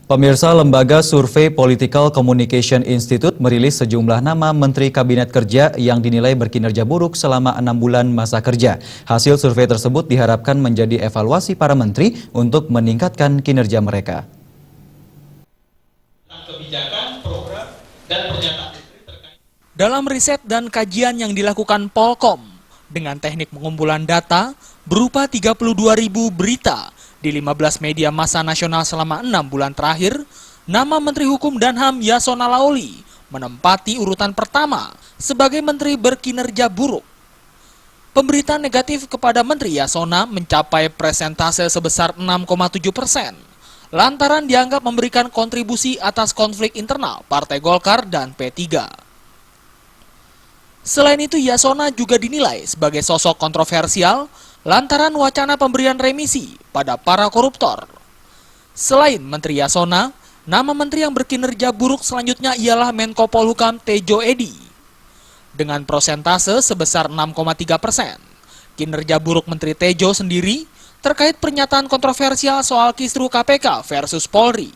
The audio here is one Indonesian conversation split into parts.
Pemirsa, Lembaga Survei Political Communication Institute merilis sejumlah nama Menteri Kabinet Kerja yang dinilai berkinerja buruk selama 6 bulan masa kerja. Hasil survei tersebut diharapkan menjadi evaluasi para menteri untuk meningkatkan kinerja mereka. Dalam riset dan kajian yang dilakukan Polkom, dengan teknik pengumpulan data berupa 32.000 berita di 15 media massa nasional selama 6 bulan terakhir, nama Menteri Hukum dan HAM Yasona Laoly menempati urutan pertama sebagai menteri berkinerja buruk. Pemberitaan negatif kepada Menteri Yasona mencapai persentase sebesar 6,7%, lantaran dianggap memberikan kontribusi atas konflik internal Partai Golkar dan P3. Selain itu, Yasona juga dinilai sebagai sosok kontroversial lantaran wacana pemberian remisi pada para koruptor. Selain Menteri Yasona, nama menteri yang berkinerja buruk selanjutnya ialah Menko Polhukam Tejo Edy. Dengan persentase sebesar 6,3%, kinerja buruk Menteri Tejo sendiri terkait pernyataan kontroversial soal kisru KPK versus Polri.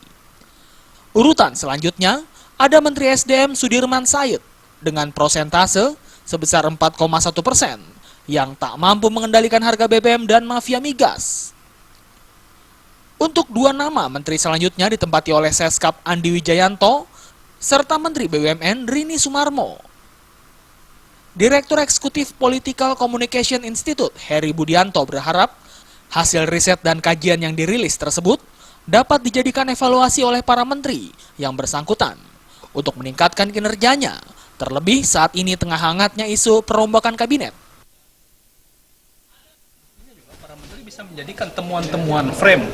Urutan selanjutnya ada Menteri SDM Sudirman Said dengan persentase sebesar 4,1% yang tak mampu mengendalikan harga BBM dan mafia migas. Untuk dua nama menteri selanjutnya ditempati oleh Seskap Andi Wijayanto serta Menteri BUMN Rini Sumarmo. Direktur Eksekutif Political Communication Institute Heri Budianto berharap hasil riset dan kajian yang dirilis tersebut dapat dijadikan evaluasi oleh para menteri yang bersangkutan untuk meningkatkan kinerjanya, terlebih saat ini tengah hangatnya isu perombakan kabinet. Para menteri bisa menjadikan temuan-temuan frame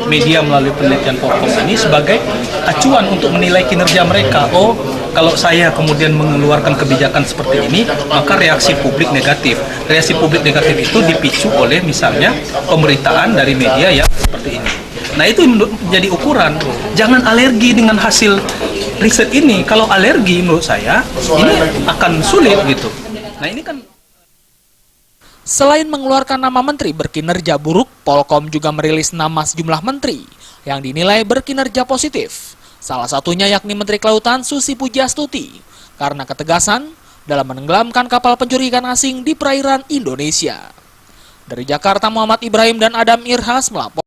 media melalui penelitian Polkom ini sebagai acuan untuk menilai kinerja mereka. Oh, kalau saya kemudian mengeluarkan kebijakan seperti ini, maka reaksi publik negatif. Reaksi publik negatif itu dipicu oleh misalnya pemberitaan dari media yang seperti ini. Nah, itu menjadi ukuran. Jangan alergi dengan hasil riset ini. Kalau alergi menurut saya ini akan sulit gitu. Nah, ini kan. Selain mengeluarkan nama menteri berkinerja buruk, Polkom juga merilis nama sejumlah menteri yang dinilai berkinerja positif. Salah satunya yakni Menteri Kelautan Susi Pujiastuti karena ketegasan dalam menenggelamkan kapal pencuri ikan asing di perairan Indonesia. Dari Jakarta, Muhammad Ibrahim dan Adam Irhas melapor.